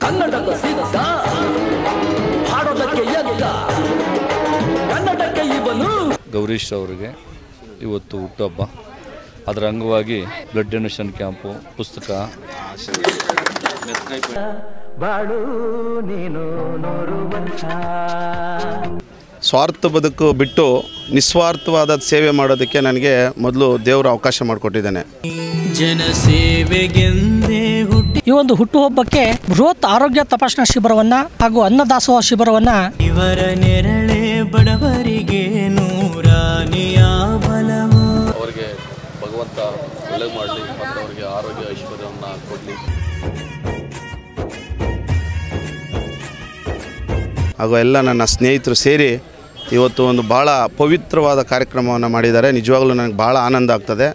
ಕನ್ನಡದ ಸಿದ್ಧ ಹಾಡೋದಕ್ಕೆ ಎದ್ದ ಕನ್ನಡಕ್ಕೆ ಇವನು. ಗೌರೀಶ್ ಅವರಿಗೆ ಇವತ್ತು ಹುಟ್ಟುಹಬ್ಬ. ಅದರ ಅಂಗವಾಗಿ ಬ್ಲಡ್ ಡೊನೇಷನ್ ಕ್ಯಾಂಪು, ಪುಸ್ತಕ. ಬಾಳು ನೀನು 100 ವರ್ಷ. ಸ್ವಾರ್ಥ ಬದುಕು ಬಿಟ್ಟು ನಿಸ್ವಾರ್ಥವಾದ ಸೇವೆ ಮಾಡೋದಕ್ಕೆ ನನಗೆ ಮೊದಲು ದೇವರು ಅವಕಾಶ ಮಾಡಿಕೊಟ್ಟಿದ್ದಾನೆ. ಜನಸೇವೆಗೆಂದೇ ಈ ಒಂದು ಹುಟ್ಟುಹಬ್ಬಕ್ಕೆ ಬೃಹತ್ ಆರೋಗ್ಯ ತಪಾಸಣಾ ಶಿಬಿರವನ್ನ ಹಾಗೂ ಅನ್ನದಾಸೋಹ ಶಿಬಿರವನ್ನ ಇವರ ನೆರಳೆ ಬಡವರಿಗೆ ನೂರಾನೆಯ ಬಲವು. ಅವರಿಗೆ ಭಗವಂತ ಒಳ್ಳೆ ಮಾಡಲಿ ಮತ್ತು ಅವರಿಗೆ ಆರೋಗ್ಯ ಐಶ್ವರ್ಯವನ್ನು ಕೊಡಲಿ. ಹಾಗೂ ಎಲ್ಲ ನನ್ನ ಸ್ನೇಹಿತರು ಸೇರಿ ಇವತ್ತು ಒಂದು ಭಾಳ ಪವಿತ್ರವಾದ ಕಾರ್ಯಕ್ರಮವನ್ನು ಮಾಡಿದ್ದಾರೆ. ನಿಜವಾಗ್ಲೂ ನನಗೆ ಭಾಳ ಆನಂದ ಆಗ್ತದೆ.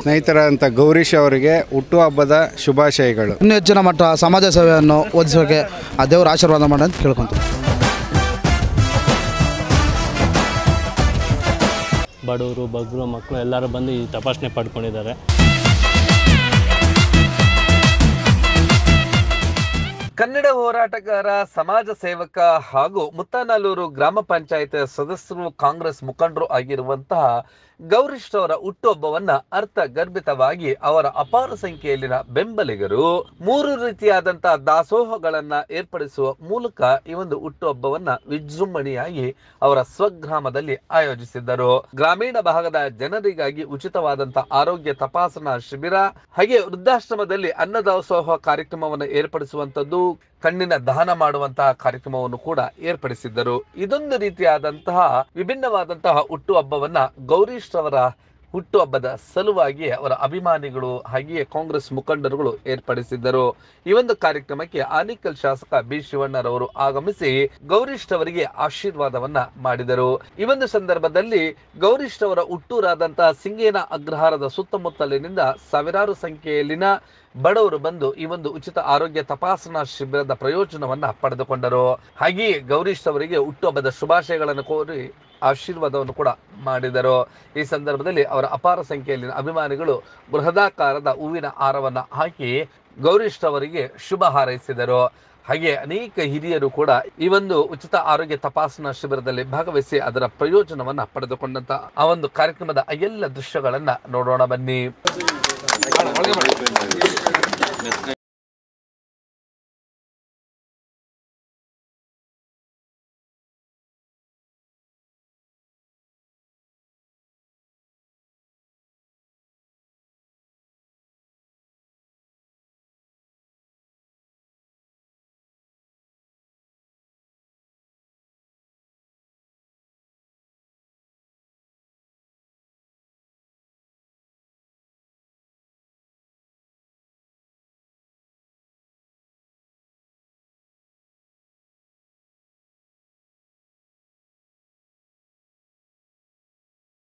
ಸ್ನೇಹಿತರಂಥ ಗೌರೀಶ್ ಅವರಿಗೆ ಹುಟ್ಟುಹಬ್ಬದ ಶುಭಾಶಯಗಳು. ಇನ್ನೂ ಹೆಚ್ಚಿನ ಮಟ್ಟ ಸಮಾಜ ಸೇವೆಯನ್ನು ಓದಿಸೋಕೆ ಆ ದೇವರ ಆಶೀರ್ವಾದ ಮಾಡಿ ಅಂತ ಕೇಳ್ಕೊಂತೀವಿ. ಬಡವರು ಬಗ್ಗರು ಮಕ್ಕಳು ಎಲ್ಲರೂ ಬಂದು ಈ ತಪಾಸಣೆ ಪಡ್ಕೊಂಡಿದ್ದಾರೆ. ಕನ್ನಡ ಹೋರಾಟಗಾರ, ಸಮಾಜ ಸೇವಕ ಹಾಗೂ ಮುತ್ತಾನಲ್ಲೂರು ಗ್ರಾಮ ಪಂಚಾಯತ್ ಸದಸ್ಯರು, ಕಾಂಗ್ರೆಸ್ ಮುಖಂಡರು ಆಗಿರುವಂತಹ ಗೌರೀಶ್ ಅವರ ಹುಟ್ಟುಹಬ್ಬವನ್ನ ಅರ್ಥಗರ್ಭಿತವಾಗಿ ಅವರ ಅಪಾರ ಸಂಖ್ಯೆಯಲ್ಲಿನ ಬೆಂಬಲಿಗರು 3 ರೀತಿಯಾದಂತಹ ದಾಸೋಹಗಳನ್ನ ಏರ್ಪಡಿಸುವ ಮೂಲಕ ಈ ಒಂದು ಹುಟ್ಟುಹಬ್ಬವನ್ನ ವಿಜೃಂಭಣೆಯಾಗಿ ಅವರ ಸ್ವಗ್ರಾಮದಲ್ಲಿ ಆಯೋಜಿಸಿದ್ದರು. ಗ್ರಾಮೀಣ ಭಾಗದ ಜನರಿಗಾಗಿ ಉಚಿತವಾದಂತಹ ಆರೋಗ್ಯ ತಪಾಸಣಾ ಶಿಬಿರ, ಹಾಗೆ ವೃದ್ಧಾಶ್ರಮದಲ್ಲಿ ಅನ್ನದಾಸೋಹ ಕಾರ್ಯಕ್ರಮವನ್ನು ಏರ್ಪಡಿಸುವಂತದ್ದು, ಕಣ್ಣಿನ ದಾನ ಮಾಡುವಂತಹ ಕಾರ್ಯಕ್ರಮವನ್ನು ಕೂಡ ಏರ್ಪಡಿಸಿದ್ದರು. ಇದೊಂದು ರೀತಿಯಾದಂತಹ ವಿಭಿನ್ನವಾದಂತಹ ಹುಟ್ಟುಹಬ್ಬವನ್ನ ಗೌರೀಶ್ ಅವರ ಹುಟ್ಟುಹಬ್ಬದ ಸಲುವಾಗಿ ಅವರ ಅಭಿಮಾನಿಗಳು ಹಾಗೆಯೇ ಕಾಂಗ್ರೆಸ್ ಮುಖಂಡರುಗಳು ಏರ್ಪಡಿಸಿದ್ದರು. ಈ ಒಂದು ಕಾರ್ಯಕ್ರಮಕ್ಕೆ ಆನೇಕಲ್ ಶಾಸಕ ಬಿ ಶಿವಣ್ಣರವರು ಆಗಮಿಸಿ ಗೌರೀಶ್ ಅವರಿಗೆ ಆಶೀರ್ವಾದವನ್ನ ಮಾಡಿದರು. ಈ ಒಂದು ಸಂದರ್ಭದಲ್ಲಿ ಗೌರೀಶ್ ಅವರ ಹುಟ್ಟೂರಾದಂತಹ ಸಿಂಗೇನ ಅಗ್ರಹಾರದ ಸುತ್ತಮುತ್ತಲಿನಿಂದ ಸಾವಿರಾರು ಸಂಖ್ಯೆಯಲ್ಲಿನ ಬಡವರು ಬಂದು ಈ ಒಂದು ಉಚಿತ ಆರೋಗ್ಯ ತಪಾಸಣಾ ಶಿಬಿರದ ಪ್ರಯೋಜನವನ್ನ ಪಡೆದುಕೊಂಡರು. ಹಾಗೆಯೇ ಗೌರೀಶ್ ಅವರಿಗೆ ಹುಟ್ಟುಹಬ್ಬದ ಶುಭಾಶಯಗಳನ್ನು ಕೋರಿ ಆಶೀರ್ವಾದವನ್ನು ಕೂಡ ಮಾಡಿದರು. ಈ ಸಂದರ್ಭದಲ್ಲಿ ಅವರ ಅಪಾರ ಸಂಖ್ಯೆಯಲ್ಲಿನ ಅಭಿಮಾನಿಗಳು ಬೃಹದಾಕಾರದ ಹೂವಿನ ಹಾರವನ್ನ ಹಾಕಿ ಗೌರೀಶ್ ಅವರಿಗೆ ಶುಭ ಹಾರೈಸಿದರು. ಹಾಗೆ ಅನೇಕ ಹಿರಿಯರು ಕೂಡ ಈ ಒಂದು ಉಚಿತ ಆರೋಗ್ಯ ತಪಾಸಣಾ ಶಿಬಿರದಲ್ಲಿ ಭಾಗವಹಿಸಿ ಅದರ ಪ್ರಯೋಜನವನ್ನ ಪಡೆದುಕೊಂಡಂತ ಆ ಒಂದು ಕಾರ್ಯಕ್ರಮದ ಎಲ್ಲ ದೃಶ್ಯಗಳನ್ನ ನೋಡೋಣ ಬನ್ನಿ.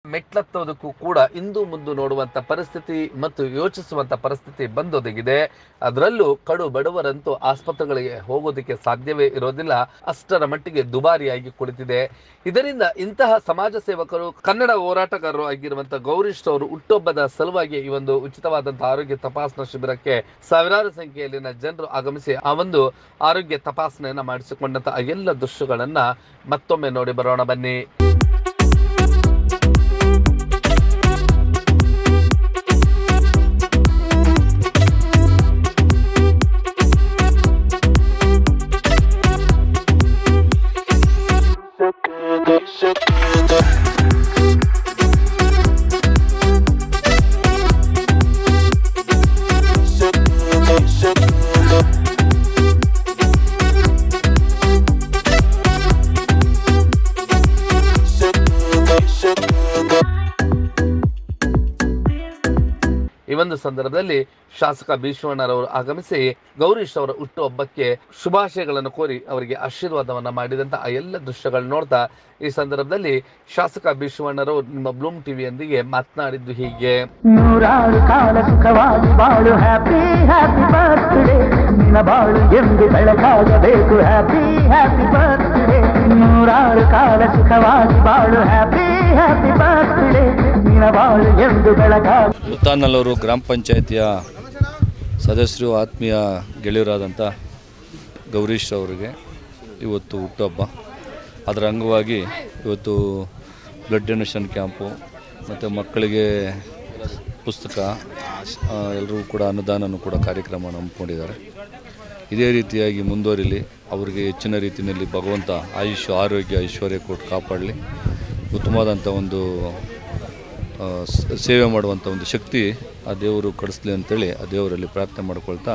ಮೆಟ್ಲತ್ತೋದಕ್ಕೂ ಕೂಡ ಇಂದು ಮುಂದು ನೋಡುವಂತ ಪರಿಸ್ಥಿತಿ ಮತ್ತು ಯೋಚಿಸುವಂತ ಪರಿಸ್ಥಿತಿ ಬಂದೊದಗಿದೆ. ಅದರಲ್ಲೂ ಕಡು ಬಡವರಂತೂ ಆಸ್ಪತ್ರೆಗಳಿಗೆ ಹೋಗೋದಕ್ಕೆ ಸಾಧ್ಯವೇ ಇರೋದಿಲ್ಲ, ಅಷ್ಟರ ಮಟ್ಟಿಗೆ ದುಬಾರಿಯಾಗಿ ಕುಳಿತಿದೆ. ಇದರಿಂದ ಇಂತಹ ಸಮಾಜ ಸೇವಕರು, ಕನ್ನಡ ಹೋರಾಟಗಾರರು ಆಗಿರುವಂತಹ ಗೌರೀಶ್ ಅವರು ಹುಟ್ಟುಹಬ್ಬದ ಸಲುವಾಗಿ ಈ ಒಂದು ಉಚಿತವಾದಂತಹ ಆರೋಗ್ಯ ತಪಾಸಣಾ ಶಿಬಿರಕ್ಕೆ ಸಾವಿರಾರು ಸಂಖ್ಯೆಯಲ್ಲಿನ ಜನರು ಆಗಮಿಸಿ ಆ ಒಂದು ಆರೋಗ್ಯ ತಪಾಸಣೆಯನ್ನ ಮಾಡಿಸಿಕೊಂಡಂತಹ ಎಲ್ಲ ದೃಶ್ಯಗಳನ್ನ ಮತ್ತೊಮ್ಮೆ ನೋಡಿ ಬರೋಣ ಬನ್ನಿ. ಈ ಒಂದು ಸಂದರ್ಭದಲ್ಲಿ ಶಾಸಕ ಬಿ ಶಿವಣ್ಣರವರು ಆಗಮಿಸಿ ಗೌರೀಶ್ ಅವರ ಹುಟ್ಟುಹಬ್ಬಕ್ಕೆ ಶುಭಾಶಯಗಳನ್ನು ಕೋರಿ ಅವರಿಗೆ ಆಶೀರ್ವಾದವನ್ನ ಮಾಡಿದಂತ ಆ ಎಲ್ಲ ದೃಶ್ಯಗಳು ನೋಡ್ತಾ ಈ ಸಂದರ್ಭದಲ್ಲಿ ಶಾಸಕ ಬಿ ಶಿವಣ್ಣರವರು ನಿಮ್ಮ ಬ್ಲೂಮ್ ಟಿವಿಯೊಂದಿಗೆ ಮಾತನಾಡಿದ್ದು ಹೀಗೆ. ನೂರಾರು ಕಾಲ ಸುಖವಾಗಿ ಬಾಳು, ಹ್ಯಾಪಿ ಹ್ಯಾಪಿ ಬರ್ತ್ಡೇ, ನಿನ್ನ ಬಾಳು ಎಂದು ಬೆಳಕಾಗಬೇಕು, ಹ್ಯಾಪಿ ಹ್ಯಾಪಿ ಬರ್ತ್ಡೇ. ನೂರಾರು ಕಾಲ ಸುಖವಾಗಿ ಬಾಳು ಹ್ಯಾಪಿ ಹ್ಯಾಪಿ ಬರ್ತ್ಡೇ ನಿನ್ನ ಬಾಳು ಎಂದು ಬೆಳಗಾಗಿ. ಮುತ್ತಾನಲ್ಲೂರು ಗ್ರಾಮ ಪಂಚಾಯಿತಿಯ ಸದಸ್ಯರು ಆತ್ಮೀಯ ಗೆಳೆಯರಾದಂಥ ಗೌರೀಶ್ ಅವರಿಗೆ ಇವತ್ತು ಹುಟ್ಟುಹಬ್ಬ. ಅದರ ಅಂಗವಾಗಿ ಇವತ್ತು ಬ್ಲಡ್ ಡೊನೇಷನ್ ಕ್ಯಾಂಪು ಮತ್ತು ಮಕ್ಕಳಿಗೆ ಪುಸ್ತಕ ಎಲ್ಲರೂ ಕೂಡ ಅನ್ನದಾನನೂ ಕೂಡ ಕಾರ್ಯಕ್ರಮ ಹಮ್ಮಿಕೊಂಡಿದ್ದಾರೆ. ಇದೇ ರೀತಿಯಾಗಿ ಮುಂದುವರಿಲಿ, ಅವರಿಗೆ ಹೆಚ್ಚಿನ ರೀತಿಯಲ್ಲಿ ಭಗವಂತ ಆಯುಷ್ ಆರೋಗ್ಯ ಐಶ್ವರ್ಯ ಕೊಟ್ಟು ಕಾಪಾಡಲಿ, ಉತ್ತಮವಾದಂಥ ಒಂದು ಸೇವೆ ಮಾಡುವಂಥ ಒಂದು ಶಕ್ತಿ ಆ ದೇವರು ಕಡಿಸ್ಲಿ ಅಂತೇಳಿ ಆ ದೇವರಲ್ಲಿ ಪ್ರಾರ್ಥನೆ ಮಾಡ್ಕೊಳ್ತಾ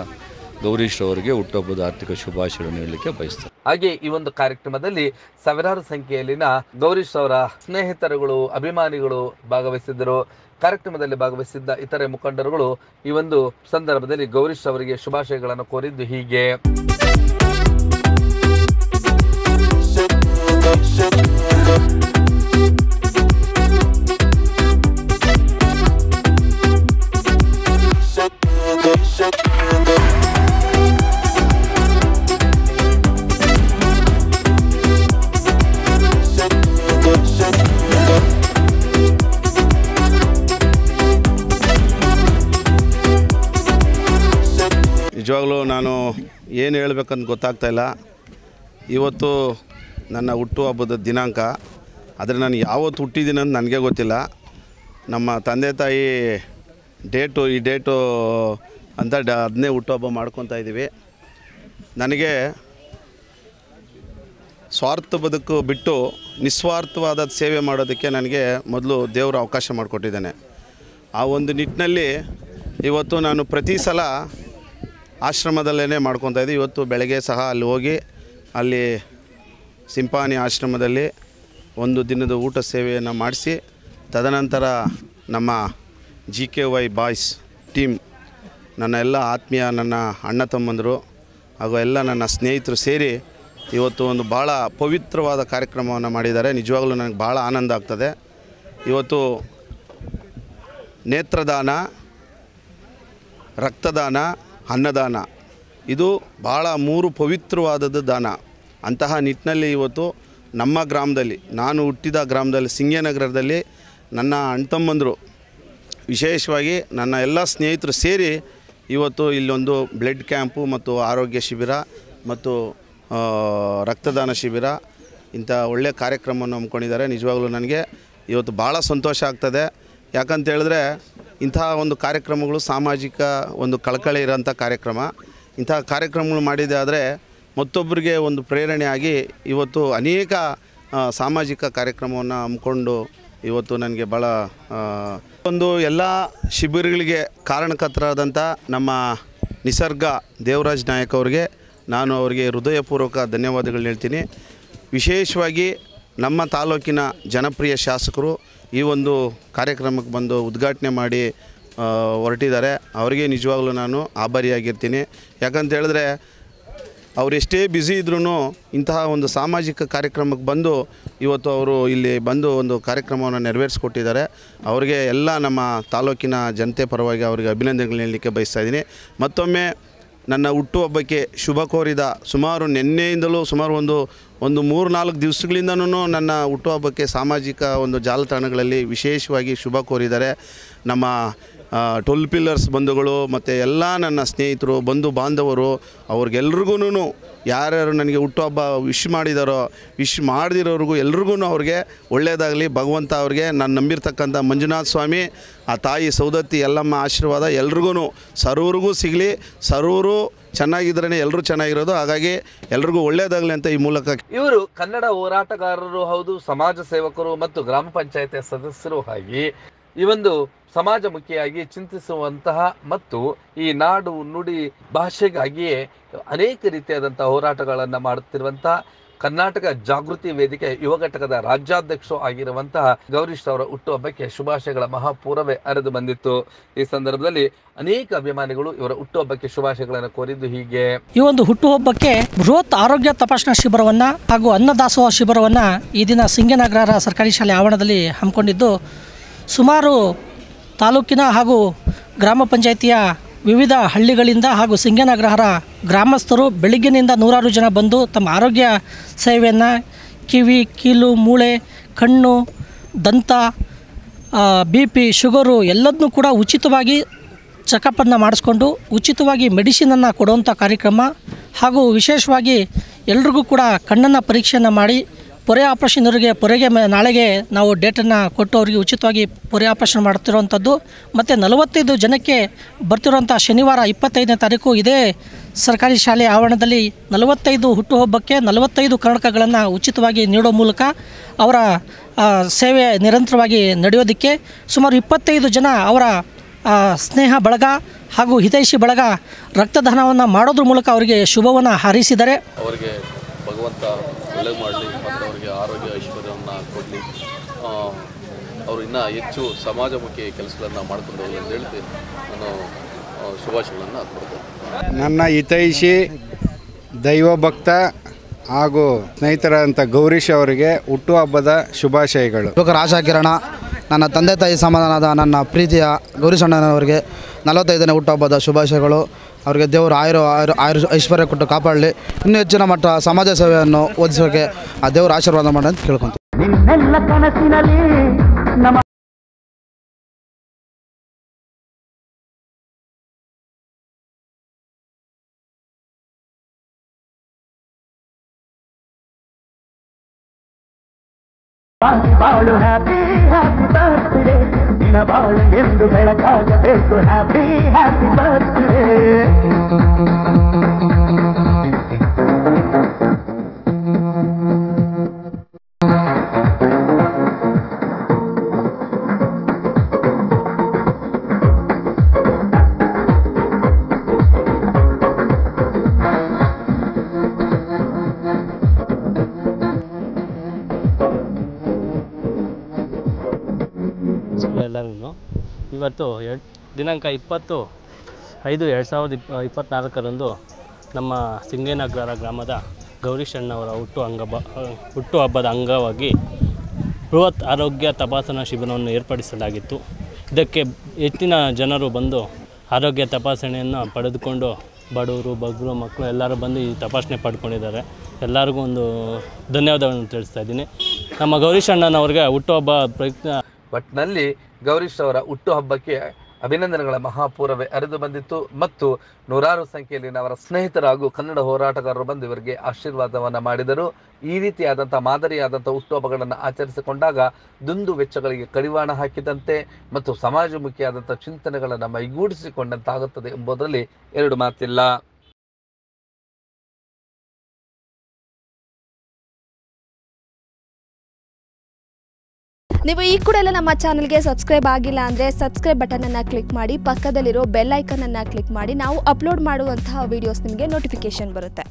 ಗೌರೀಶ್ ಅವರಿಗೆ ಹುಟ್ಟುಹಬ್ಬದ ಆರ್ಥಿಕ ಶುಭಾಶಯಗಳನ್ನು ಹೇಳಲಿಕ್ಕೆ ಬಯಸ್ತಾರೆ. ಹಾಗೆ ಈ ಒಂದು ಕಾರ್ಯಕ್ರಮದಲ್ಲಿ ಸಾವಿರಾರು ಸಂಖ್ಯೆಯಲ್ಲಿನ ಗೌರೀಶ್ ಅವರ ಸ್ನೇಹಿತರುಗಳು, ಅಭಿಮಾನಿಗಳು ಭಾಗವಹಿಸಿದ್ದರು. ಕಾರ್ಯಕ್ರಮದಲ್ಲಿ ಭಾಗವಹಿಸಿದ್ದ ಇತರೆ ಮುಖಂಡರುಗಳು ಈ ಒಂದು ಸಂದರ್ಭದಲ್ಲಿ ಗೌರೀಶ್ ಅವರಿಗೆ ಶುಭಾಶಯಗಳನ್ನು ಕೋರಿದ್ದು ಹೀಗೆ. ನಿಜವಾಗ್ಲೂ ನಾನು ಏನು ಹೇಳ್ಬೇಕಂತ ಗೊತ್ತಾಗ್ತಾ ಇಲ್ಲ. ಇವತ್ತು ನನ್ನ ಹುಟ್ಟುಹಬ್ಬದ ದಿನಾಂಕ, ಆದರೆ ನಾನು ಯಾವತ್ತು ಹುಟ್ಟಿದ್ದೀನಿ ಅಂತ ನನಗೆ ಗೊತ್ತಿಲ್ಲ. ನಮ್ಮ ತಂದೆ ತಾಯಿ ಈ ಡೇಟು ಅಂತ ಅದನ್ನೇ ಹುಟ್ಟುಹಬ್ಬ ಮಾಡ್ಕೊತಾ ಇದ್ದೀವಿ. ನನಗೆ ಸ್ವಾರ್ಥ ಬದುಕು ಬಿಟ್ಟು ನಿಸ್ವಾರ್ಥವಾದ ಸೇವೆ ಮಾಡೋದಕ್ಕೆ ನನಗೆ ಮೊದಲು ದೇವರು ಅವಕಾಶ ಮಾಡಿಕೊಟ್ಟಿದ್ದಾನೆ. ಆ ಒಂದು ನಿಟ್ಟಿನಲ್ಲಿ ಇವತ್ತು ನಾನು ಪ್ರತಿ ಸಲ ಆಶ್ರಮದಲ್ಲೇ ಮಾಡ್ಕೊತಾ ಇದ್ದೆ. ಇವತ್ತು ಬೆಳಗ್ಗೆ ಸಹ ಅಲ್ಲಿ ಹೋಗಿ ಅಲ್ಲಿ ಸಿಂಪಾನಿ ಆಶ್ರಮದಲ್ಲಿ ಒಂದು ದಿನದ ಊಟ ಸೇವೆಯನ್ನು ಮಾಡಿಸಿ, ತದನಂತರ ನಮ್ಮ GKY ಬಾಯ್ಸ್ ಟೀಮ್, ನನ್ನ ಎಲ್ಲ ಆತ್ಮೀಯ ನನ್ನ ಅಣ್ಣ ತಮ್ಮಂದರು ಹಾಗೂ ಎಲ್ಲ ನನ್ನ ಸ್ನೇಹಿತರು ಸೇರಿ ಇವತ್ತು ಒಂದು ಭಾಳ ಪವಿತ್ರವಾದ ಕಾರ್ಯಕ್ರಮವನ್ನು ಮಾಡಿದ್ದಾರೆ. ನಿಜವಾಗ್ಲೂ ನನಗೆ ಭಾಳ ಆನಂದ ಆಗ್ತದೆ. ಇವತ್ತು ನೇತ್ರದಾನ, ರಕ್ತದಾನ, ಅನ್ನದಾನ, ಇದು ಭಾಳ 3 ಪವಿತ್ರವಾದದ್ದು ದಾನ. ಅಂತಹ ನಿಟ್ಟಿನಲ್ಲಿ ಇವತ್ತು ನಮ್ಮ ಗ್ರಾಮದಲ್ಲಿ, ನಾನು ಹುಟ್ಟಿದ ಗ್ರಾಮದಲ್ಲಿ ಸಿಂಗೇನಗರದಲ್ಲಿ ನನ್ನ ಅಣ್ತಮ್ಮಂದರು, ವಿಶೇಷವಾಗಿ ನನ್ನ ಎಲ್ಲ ಸ್ನೇಹಿತರು ಸೇರಿ ಇವತ್ತು ಇಲ್ಲೊಂದು ಬ್ಲಡ್ ಕ್ಯಾಂಪು ಮತ್ತು ಆರೋಗ್ಯ ಶಿಬಿರ ಮತ್ತು ರಕ್ತದಾನ ಶಿಬಿರ ಇಂಥ ಒಳ್ಳೆಯ ಕಾರ್ಯಕ್ರಮವನ್ನು ಹಮ್ಮಿಕೊಂಡಿದ್ದಾರೆ. ನಿಜವಾಗ್ಲೂ ನನಗೆ ಇವತ್ತು ಭಾಳ ಸಂತೋಷ ಆಗ್ತದೆ. ಯಾಕಂತ ಹೇಳಿದ್ರೆ ಇಂತಹ ಒಂದು ಕಾರ್ಯಕ್ರಮಗಳು ಸಾಮಾಜಿಕ ಒಂದು ಕಳಕಳಿ ಇರೋಂಥ ಕಾರ್ಯಕ್ರಮ. ಇಂತಹ ಕಾರ್ಯಕ್ರಮಗಳು ಮಾಡಿದೆ ಆದರೆ ಮತ್ತೊಬ್ಬರಿಗೆ ಒಂದು ಪ್ರೇರಣೆಯಾಗಿ ಇವತ್ತು ಅನೇಕ ಸಾಮಾಜಿಕ ಕಾರ್ಯಕ್ರಮವನ್ನು ಹಮ್ಮಿಕೊಂಡು ಇವತ್ತು ನನಗೆ ಭಾಳ ಒಂದು ಎಲ್ಲ ಶಿಬಿರಗಳಿಗೆ ಕಾರಣಕರ್ತರಾದಂಥ ನಮ್ಮ ನಿಸರ್ಗ ದೇವರಾಜ್ ನಾಯಕ್ ಅವರಿಗೆ ನಾನು ಅವರಿಗೆ ಹೃದಯಪೂರ್ವಕ ಧನ್ಯವಾದಗಳನ್ನ ಹೇಳ್ತೀನಿ. ವಿಶೇಷವಾಗಿ ನಮ್ಮ ತಾಲೂಕಿನ ಜನಪ್ರಿಯ ಶಾಸಕರು ಈ ಒಂದು ಕಾರ್ಯಕ್ರಮಕ್ಕೆ ಬಂದು ಉದ್ಘಾಟನೆ ಮಾಡಿ ಹೊರಟಿದ್ದಾರೆ. ಅವರಿಗೆ ನಿಜವಾಗ್ಲೂ ನಾನು ಆಭಾರಿಯಾಗಿರ್ತೀನಿ. ಯಾಕಂತ ಹೇಳಿದ್ರೆ ಅವ್ರು ಎಷ್ಟೇ ಬ್ಯುಸಿ ಇದ್ರೂ ಇಂತಹ ಒಂದು ಸಾಮಾಜಿಕ ಕಾರ್ಯಕ್ರಮಕ್ಕೆ ಬಂದು ಇವತ್ತು ಅವರು ಇಲ್ಲಿ ಬಂದು ಒಂದು ಕಾರ್ಯಕ್ರಮವನ್ನು ನೆರವೇರಿಸ್ಕೊಟ್ಟಿದ್ದಾರೆ. ಅವರಿಗೆ ಎಲ್ಲ ನಮ್ಮ ತಾಲೂಕಿನ ಜನತೆ ಪರವಾಗಿ ಅವರಿಗೆ ಅಭಿನಂದನೆಗಳನ್ನ ಹೇಳಲಿಕ್ಕೆ ಬಯಸ್ತಾಯಿದ್ದೀನಿ. ಮತ್ತೊಮ್ಮೆ ನನ್ನ ಹುಟ್ಟುಹಬ್ಬಕ್ಕೆ ಶುಭ ಕೋರಿದ ನಿನ್ನೆಯಿಂದಲೂ ಸುಮಾರು ಒಂದು 3-4 ದಿವಸಗಳಿಂದನೂ ನನ್ನ ಹುಟ್ಟುಹಬ್ಬಕ್ಕೆ ಸಾಮಾಜಿಕ ಒಂದು ಜಾಲತಾಣಗಳಲ್ಲಿ ವಿಶೇಷವಾಗಿ ಶುಭ ಕೋರಿದ್ದಾರೆ. ನಮ್ಮ 12 ಪಿಲ್ಲರ್ಸ್ ಬಂಧುಗಳು ಮತ್ತು ಎಲ್ಲ ನನ್ನ ಸ್ನೇಹಿತರು, ಬಂಧು ಬಾಂಧವರು, ಅವ್ರಿಗೆಲ್ರಿಗೂ ಯಾರ್ಯಾರು ನನಗೆ ಹುಟ್ಟುಹಬ್ಬ ವಿಶ್ ಮಾಡಿದಾರೋ, ವಿಶ್ ಮಾಡದಿರೋರಿಗೂ ಎಲ್ರಿಗೂ ಅವ್ರಿಗೆ ಒಳ್ಳೆಯದಾಗಲಿ. ಭಗವಂತ ಅವ್ರಿಗೆ ನಾನು ನಂಬಿರ್ತಕ್ಕಂಥ ಮಂಜುನಾಥ ಸ್ವಾಮಿ, ಆ ತಾಯಿ ಸೌದತ್ತಿ ಎಲ್ಲಮ್ಮ ಆಶೀರ್ವಾದ ಎಲ್ರಿಗೂ ಸರ್ವರಿಗೂ ಸಿಗಲಿ. ಸರ್ವರು ಚೆನ್ನಾಗಿದ್ರೇ ಎಲ್ಲರೂ ಚೆನ್ನಾಗಿರೋದು. ಹಾಗಾಗಿ ಎಲ್ರಿಗೂ ಒಳ್ಳೆಯದಾಗಲಿ ಅಂತ ಈ ಮೂಲಕ. ಇವರು ಕನ್ನಡ ಹೋರಾಟಗಾರರು ಹೌದು, ಸಮಾಜ ಸೇವಕರು ಮತ್ತು ಗ್ರಾಮ ಪಂಚಾಯತ್ ಸದಸ್ಯರು ಆಗಿ ಈ ಒಂದು ಸಮಾಜಮುಖಿಯಾಗಿ ಚಿಂತಿಸುವಂತಹ ಮತ್ತು ಈ ನಾಡು ನುಡಿ ಭಾಷೆಗಾಗಿಯೇ ಅನೇಕ ರೀತಿಯಾದಂತಹ ಹೋರಾಟಗಳನ್ನು ಮಾಡುತ್ತಿರುವಂತಹ ಕರ್ನಾಟಕ ಜಾಗೃತಿ ವೇದಿಕೆ ಯುವ ಘಟಕದ ರಾಜ್ಯಾಧ್ಯಕ್ಷರು ಆಗಿರುವಂತಹ ಗೌರೀಶ್ ಅವರ ಹುಟ್ಟುಹಬ್ಬಕ್ಕೆ ಶುಭಾಶಯಗಳ ಮಹಾಪೂರವೇ ಹರಿದು ಬಂದಿತ್ತು. ಈ ಸಂದರ್ಭದಲ್ಲಿ ಅನೇಕ ಅಭಿಮಾನಿಗಳು ಇವರ ಹುಟ್ಟುಹಬ್ಬಕ್ಕೆ ಶುಭಾಶಯಗಳನ್ನು ಕೋರಿದ್ದು ಹೀಗೆ. ಈ ಒಂದು ಹುಟ್ಟುಹಬ್ಬಕ್ಕೆ ಬೃಹತ್ ಆರೋಗ್ಯ ತಪಾಸಣಾ ಶಿಬಿರವನ್ನ ಹಾಗೂ ಅನ್ನದಾಸೋಹ ಶಿಬಿರವನ್ನ ಈ ದಿನ ಸಿಂಗೇನಗರ ಸರ್ಕಾರಿ ಶಾಲೆ ಆವರಣದಲ್ಲಿ ಹಮ್ಮಿಕೊಂಡಿದ್ದು, ಸುಮಾರು ತಾಲೂಕಿನ ಹಾಗೂ ಗ್ರಾಮ ಪಂಚಾಯಿತಿಯ ವಿವಿಧ ಹಳ್ಳಿಗಳಿಂದ ಹಾಗೂ ಸಿಂಗೇನಗರ ಗ್ರಾಮಸ್ಥರು ಬೆಳಗ್ಗಿನಿಂದ 100 ಜನ ಬಂದು ತಮ್ಮ ಆರೋಗ್ಯ ಸೇವೆಯನ್ನು ಕಿವಿ, ಕೀಲು, ಮೂಳೆ, ಕಣ್ಣು, ದಂತ, BP, ಶುಗರು ಎಲ್ಲದನ್ನೂ ಕೂಡ ಉಚಿತವಾಗಿ ಚೆಕಪ್ಪನ್ನು ಮಾಡಿಸ್ಕೊಂಡು ಉಚಿತವಾಗಿ ಮೆಡಿಸಿನನ್ನು ಕೊಡುವಂಥ ಕಾರ್ಯಕ್ರಮ ಹಾಗೂ ವಿಶೇಷವಾಗಿ ಎಲ್ರಿಗೂ ಕೂಡ ಕಣ್ಣನ್ನು ಪರೀಕ್ಷೆಯನ್ನು ಮಾಡಿ ಪೊರೆ ಆಪ್ರೇಷನ್ವರಿಗೆ ನಾಳೆಗೆ ನಾವು ಡೇಟನ್ನು ಕೊಟ್ಟು ಅವರಿಗೆ ಉಚಿತವಾಗಿ ಪೊರೆ ಆಪ್ರೇಷನ್ ಮಾಡ್ತಿರುವಂಥದ್ದು ಮತ್ತು 45 ಜನಕ್ಕೆ ಬರ್ತಿರುವಂಥ ಶನಿವಾರ 25ನೇ ತಾರೀಕು ಇದೇ ಸರ್ಕಾರಿ ಶಾಲೆ ಆವರಣದಲ್ಲಿ 45 ಹುಟ್ಟುಹಬ್ಬಕ್ಕೆ 45 ಕನ್ನಡಕಗಳನ್ನು ಉಚಿತವಾಗಿ ನೀಡೋ ಮೂಲಕ ಅವರ ಸೇವೆ ನಿರಂತರವಾಗಿ ನಡೆಯೋದಕ್ಕೆ ಸುಮಾರು 25 ಜನ ಅವರ ಸ್ನೇಹ ಬಳಗ ಹಾಗೂ ಹಿತೈಷಿ ಬಳಗ ರಕ್ತದಾನವನ್ನು ಮಾಡೋದ್ರ ಮೂಲಕ ಅವರಿಗೆ ಶುಭವನ್ನು ಹಾರೈಸಿದ್ದಾರೆ. ಅವರಿಗೆ ಭಗವಂತ ಒಳ್ಳೆಯದು ಮಾಡಲಿ ಮತ್ತು ಅವರಿಗೆ ಆರೋಗ್ಯ ಐಶ್ವರ್ಯವನ್ನು ಕೊಡಲಿ, ಅವರು ಇನ್ನೂ ಹೆಚ್ಚು ಸಮಾಜಮುಖಿ ಕೆಲಸಗಳನ್ನು ಮಾಡಿಕೊಂಡು ಹೋಗಲಿ ಅಂತ ಹೇಳ್ತಿ ನಾನು ಶುಭಾಶಯಗಳನ್ನು ಕೊಡ್ತೇನೆ. ನನ್ನ ಹಿತೈಷಿ ದೈವಭಕ್ತ ಹಾಗೂ ಸ್ನೇಹಿತರಾದಂಥ ಗೌರೀಶ್ ಅವರಿಗೆ ಹುಟ್ಟುಹಬ್ಬದ ಶುಭಾಶಯಗಳು. ಯುವಕರ ಆಶಾ ಕಿರಣ, ನನ್ನ ತಂದೆ ತಾಯಿ ಸಮಾಧಾನದ ನನ್ನ ಪ್ರೀತಿಯ ಗೌರೀಶ್ ಅಣ್ಣನವರಿಗೆ 45ನೇ ಹುಟ್ಟುಹಬ್ಬದ ಶುಭಾಶಯಗಳು. ಅವರಿಗೆ ದೇವರು ಆಯುರ್ ಐಶ್ವರ್ಯ ಕೊಟ್ಟು ಕಾಪಾಡಲಿ, ಇನ್ನೂ ಹೆಚ್ಚಿನ ಮಟ್ಟ ಸಮಾಜ ಸೇವೆಯನ್ನು ಓದಿಸೋಕೆ ಆ ದೇವರು ಆಶೀರ್ವಾದ ಮಾಡಿ ಅಂತ ಕೇಳ್ಕೊಂತೀವಿ. ನಿನ್ನೆಲ್ಲ ಕನಸಿನಲ್ಲಿ ನಮ್ಮ ಬಾಳು ಹ್ಯಾಪಿ ಹ್ಯಾಪಿ ಬರ್ತ್ಡೇ, ನಿನ್ನ ಬಾಳು ಎಂದು ಬೆಳಕಾಗಬೇಕು. Happy happy birthday. ಎಲ್ಲರಿಗೂ ಇವತ್ತು ದಿನಾಂಕ 20/5/2024 ನಮ್ಮ ಸಿಂಗೇನಗರ ಗ್ರಾಮದ ಗೌರೀಶ್ ಅಣ್ಣವರ ಹುಟ್ಟುಹಬ್ಬದ ಅಂಗವಾಗಿ ಬೃಹತ್ ಆರೋಗ್ಯ ತಪಾಸಣಾ ಶಿಬಿರವನ್ನು ಏರ್ಪಡಿಸಲಾಗಿತ್ತು. ಇದಕ್ಕೆ ಹೆಚ್ಚಿನ ಜನರು ಬಂದು ಆರೋಗ್ಯ ತಪಾಸಣೆಯನ್ನು ಪಡೆದುಕೊಂಡು ಬಡವರು, ಬಗ್ಗರು, ಮಕ್ಕಳು ಎಲ್ಲರೂ ಬಂದು ಈ ತಪಾಸಣೆ ಪಡ್ಕೊಂಡಿದ್ದಾರೆ. ಎಲ್ಲರಿಗೂ ಒಂದು ಧನ್ಯವಾದಗಳನ್ನು ತಿಳಿಸ್ತಾ ಇದ್ದೀನಿ. ನಮ್ಮ ಗೌರೀಶ್ ಅಣ್ಣನವ್ರಿಗೆ ಹುಟ್ಟುಹಬ್ಬ ಪ್ರಯತ್ನ ಒಟ್ಟಿನಲ್ಲಿ ಗೌರೀಶ್ ಅವರ ಹುಟ್ಟುಹಬ್ಬಕ್ಕೆ ಅಭಿನಂದನೆಗಳ ಮಹಾಪೂರವೇ ಹರಿದು ಬಂದಿತ್ತು ಮತ್ತು ನೂರಾರು ಸಂಖ್ಯೆಯಲ್ಲಿ ಅವರ ಸ್ನೇಹಿತರು ಹಾಗೂ ಕನ್ನಡ ಹೋರಾಟಗಾರರು ಬಂದು ಇವರಿಗೆ ಆಶೀರ್ವಾದವನ್ನು ಮಾಡಿದರು. ಈ ರೀತಿಯಾದಂಥ ಮಾದರಿಯಾದಂಥ ಹುಟ್ಟುಹಬ್ಬಗಳನ್ನು ಆಚರಿಸಿಕೊಂಡಾಗ ದುಂದು ವೆಚ್ಚಗಳಿಗೆ ಕಡಿವಾಣ ಹಾಕಿದಂತೆ ಮತ್ತು ಸಮಾಜಮುಖಿಯಾದಂಥ ಚಿಂತನೆಗಳನ್ನು ಮೈಗೂಡಿಸಿಕೊಂಡಂತಾಗುತ್ತದೆ ಎಂಬುದರಲ್ಲಿ ಎರಡು ಮಾತಿಲ್ಲ. ನೀವು ಈ ಕೂಡ ಎಲ್ಲ ನಮ್ಮ ಚಾನಲ್ಗೆ ಸಬ್ಸ್ಕ್ರೈಬ್ ಆಗಿಲ್ಲ ಅಂದರೆ ಸಬ್ಸ್ಕ್ರೈಬ್ ಬಟನನ್ನು ಕ್ಲಿಕ್ ಮಾಡಿ, ಪಕ್ಕದಲ್ಲಿರೋ ಬೆಲ್ ಐಕನನ್ನು ಕ್ಲಿಕ್ ಮಾಡಿ. ನಾವು ಅಪ್ಲೋಡ್ ಮಾಡುವಂತಹ ವೀಡಿಯೋಸ್ ನಿಮಗೆ ನೋಟಿಫಿಕೇಶನ್ ಬರುತ್ತೆ.